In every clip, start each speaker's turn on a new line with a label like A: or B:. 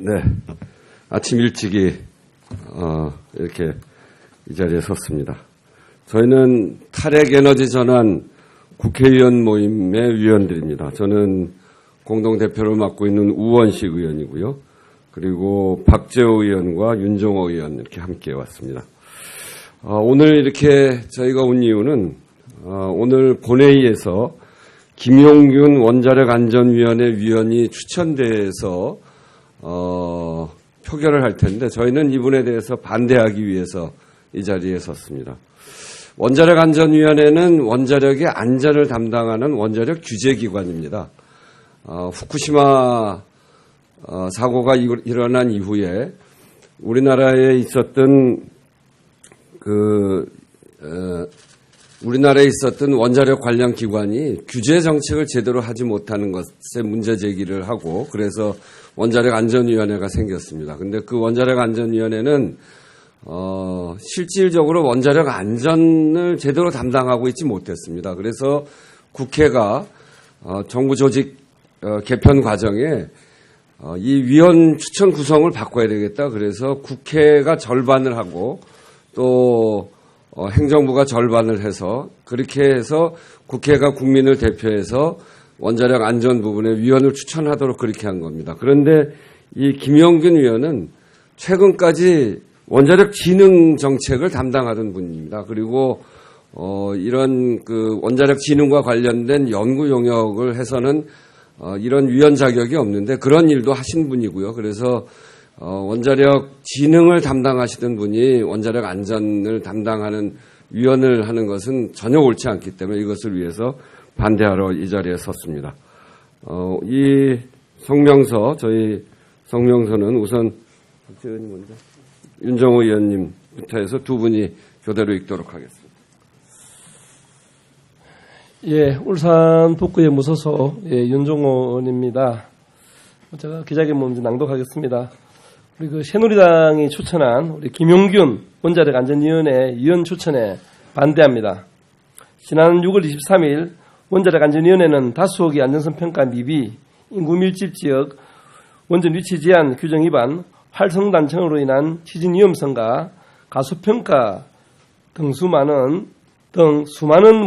A: 네, 아침 일찍이 이렇게 이 자리에 섰습니다. 저희는 탈핵에너지 전환 국회의원 모임의 위원들입니다. 저는 공동대표를 맡고 있는 우원식 의원이고요. 그리고 박재호 의원과 윤종호 의원 이렇게 함께 왔습니다. 오늘 이렇게 저희가 온 이유는 오늘 본회의에서 김용균 원자력안전위원회 위원이 추천돼서 표결을 할 텐데 저희는 이분에 대해서 반대하기 위해서 이 자리에 섰습니다. 원자력안전위원회는 원자력의 안전을 담당하는 원자력 규제기관입니다. 후쿠시마 사고가 일어난 이후에 우리나라에 있었던 원자력 관련 기관이 규제 정책을 제대로 하지 못하는 것에 문제 제기를 하고 그래서 원자력 안전위원회가 생겼습니다. 근데 그 원자력 안전위원회는 실질적으로 원자력 안전을 제대로 담당하고 있지 못했습니다. 그래서 국회가 정부 조직 개편 과정에 이 위원 추천 구성을 바꿔야 되겠다. 그래서 국회가 절반을 하고 또 행정부가 절반을 해서 그렇게 해서 국회가 국민을 대표해서 원자력 안전 부분에 위원을 추천하도록 그렇게 한 겁니다. 그런데 이 김용균 위원은 최근까지 원자력 진흥 정책을 담당하던 분입니다. 그리고 이런 그 원자력 진흥과 관련된 연구 용역을 해서는 이런 위원 자격이 없는데 그런 일도 하신 분이고요. 그래서 원자력 진흥을 담당하시던 분이 원자력 안전을 담당하는 위원을 하는 것은 전혀 옳지 않기 때문에 이것을 위해서 반대하러 이 자리에 섰습니다. 이 성명서, 저희 성명서는 우선 윤정호 의원님부터 해서 두 분이 교대로 읽도록 하겠습니다.
B: 예, 울산 북구의 무소속 윤종호 의원입니다. 제가 기자회견 먼저 낭독하겠습니다. 우리 그 새누리당이 추천한 우리 김용균 원자력 안전위원회 위원 추천에 반대합니다. 지난 6월 23일 원자력 안전위원회는 다수호기 안전성 평가 미비, 인구 밀집 지역 원전 위치 제한 규정 위반, 활성 단층으로 인한 지진 위험성과 가수 평가 등 수많은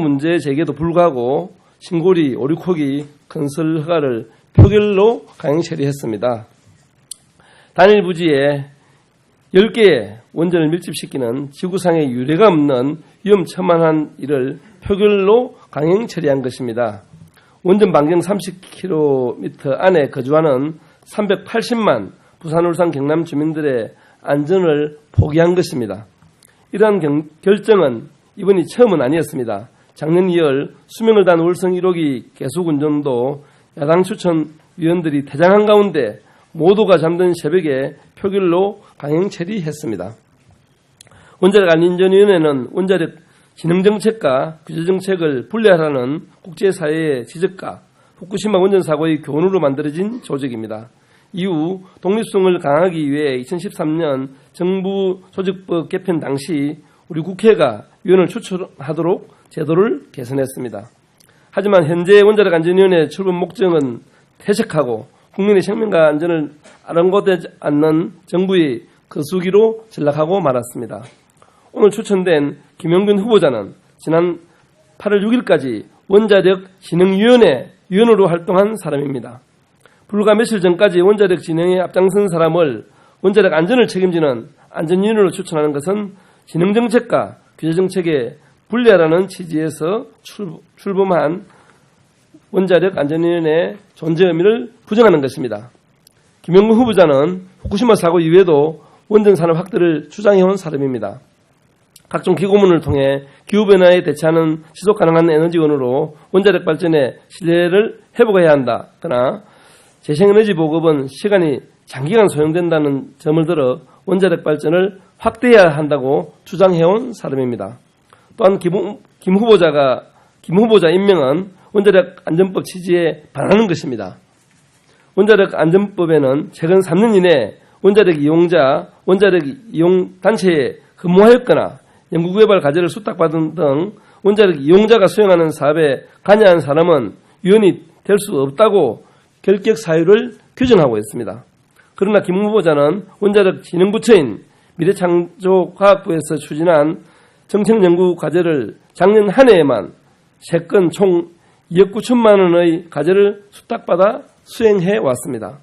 B: 문제 제기에도 불구하고 신고리, 오륙호기 건설 허가를 표결로 강행 처리했습니다. 단일 부지에 10개의 원전을 밀집시키는 지구상의 유례가 없는 위험천만한 일을 표결로 강행 처리한 것입니다. 원전 반경 30km 안에 거주하는 380만 부산, 울산, 경남 주민들의 안전을 포기한 것입니다. 이러한 결정은 이번이 처음은 아니었습니다. 작년 2월 수명을 다한 월성 1호기 계속운전도 야당 추천 위원들이 퇴장한 가운데 모두가 잠든 새벽에 표결로 강행 처리했습니다. 원자력 안전위원회는 원자력 진흥정책과 규제정책을 분리하라는 국제사회의 지적과 후쿠시마 원전 사고의 교훈으로 만들어진 조직입니다. 이후 독립성을 강화하기 위해 2013년 정부 조직법 개편 당시 우리 국회가 위원을 추천하도록 제도를 개선했습니다. 하지만 현재 원자력 안전위원회 출범 목적은 퇴색하고 국민의 생명과 안전을 아랑곳하지 않는 정부의 거수기로 전락하고 말았습니다. 오늘 추천된 김용균 후보자는 지난 8월 6일까지 원자력 진흥위원회 위원으로 활동한 사람입니다. 불과 며칠 전까지 원자력 진흥에 앞장선 사람을 원자력 안전을 책임지는 안전위원으로 추천하는 것은 진흥정책과 규제정책에 분리하라는 취지에서 출범한 원자력 안전위원회의 존재 의미를 부정하는 것입니다. 김용균 후보자는 후쿠시마 사고 이후에도 원전 산업 확대를 주장해온 사람입니다. 각종 기고문을 통해 기후변화에 대처하는 지속가능한 에너지원으로 원자력 발전의 신뢰를 회복해야 한다. 그러나 재생에너지 보급은 시간이 장기간 소요된다는 점을 들어 원자력 발전을 확대해야 한다고 주장해온 사람입니다. 또한 김 후보자 임명은 원자력 안전법 취지에 반하는 것입니다. 원자력 안전법에는 최근 3년 이내 원자력 이용자, 원자력 이용 단체에 근무하였거나 연구개발 과제를 수탁받은 등 원자력 이용자가 수행하는 사업에 관여한 사람은 위원이 될 수 없다고 결격 사유를 규정하고 있습니다. 그러나 김 후보자는 원자력 진흥부처인 미래창조과학부에서 추진한 정책연구 과제를 작년 한 해에만 3건 총 2억 9천만 원의 과제를 수탁받아 수행해 왔습니다.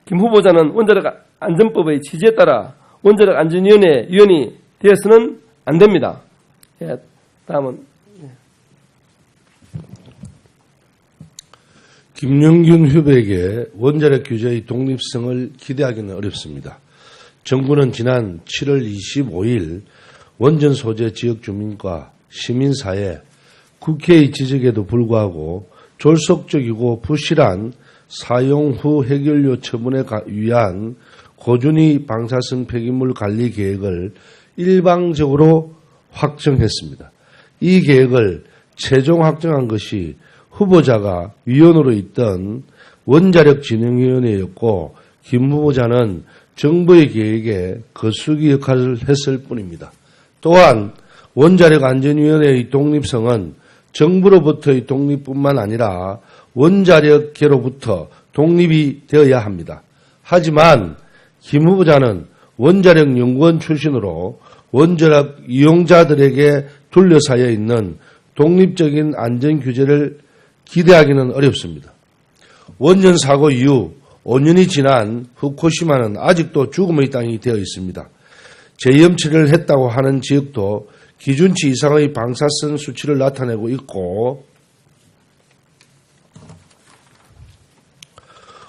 B: 김 후보자는 원자력 안전법의 취지에 따라 원자력 안전위원회 위원이 되어서는 안 됩니다. 예, 다음은
C: 김영균 후보에게 원자력 규제의 독립성을 기대하기는 어렵습니다. 정부는 지난 7월 25일 원전 소재 지역 주민과 시민사회, 국회의 지적에도 불구하고 졸속적이고 부실한 사용 후 해결료 처분에 위한 고준위 방사성 폐기물 관리 계획을 일방적으로 확정했습니다. 이 계획을 최종 확정한 것이 후보자가 위원으로 있던 원자력진흥위원회였고 김 후보자는 정부의 계획에 거수기 역할을 했을 뿐입니다. 또한 원자력안전위원회의 독립성은 정부로부터의 독립뿐만 아니라 원자력계로부터 독립이 되어야 합니다. 하지만 김 후보자는 원자력연구원 출신으로 원자력 이용자들에게 둘러싸여 있는 독립적인 안전규제를 기대하기는 어렵습니다. 원전 사고 이후 5년이 지난 후쿠시마는 아직도 죽음의 땅이 되어 있습니다. 재염치를 했다고 하는 지역도 기준치 이상의 방사성 수치를 나타내고 있고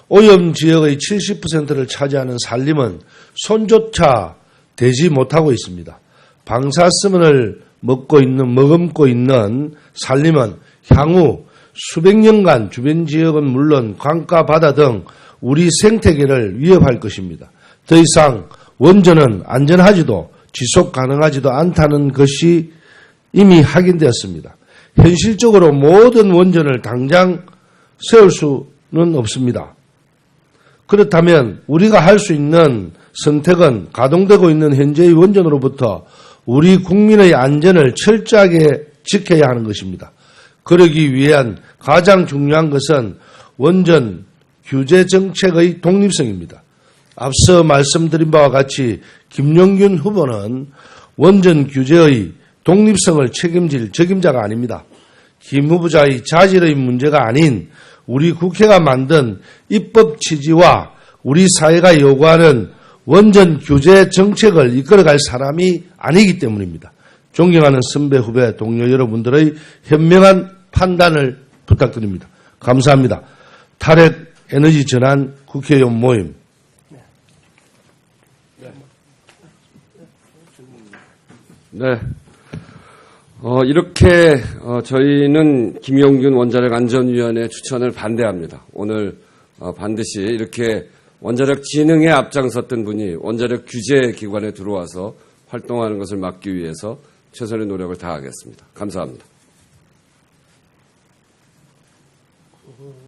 C: 오염 지역의 70%를 차지하는 산림은 손조차 대지 못하고 있습니다. 방사성을 머금고 있는 산림은 향후 수백 년간 주변 지역은 물론 강가 바다 등 우리 생태계를 위협할 것입니다. 더 이상 원전은 안전하지도 지속 가능하지도 않다는 것이 이미 확인되었습니다. 현실적으로 모든 원전을 당장 세울 수는 없습니다. 그렇다면 우리가 할 수 있는 선택은 가동되고 있는 현재의 원전으로부터 우리 국민의 안전을 철저하게 지켜야 하는 것입니다. 그러기 위한 가장 중요한 것은 원전 규제 정책의 독립성입니다. 앞서 말씀드린 바와 같이 김영균 후보는 원전 규제의 독립성을 책임질 책임자가 아닙니다. 김 후보자의 자질의 문제가 아닌 우리 국회가 만든 입법 취지와 우리 사회가 요구하는 원전 규제 정책을 이끌어갈 사람이 아니기 때문입니다. 존경하는 선배 후배 동료 여러분들의 현명한 판단을 부탁드립니다. 감사합니다. 탈핵 에너지 전환 국회의원 모임.
A: 네. 이렇게 저희는 김영균 원자력안전위원회 추천을 반대합니다. 오늘 반드시 이렇게 원자력 진흥에 앞장섰던 분이 원자력 규제 기관에 들어와서 활동하는 것을 막기 위해서 최선의 노력을 다하겠습니다. 감사합니다.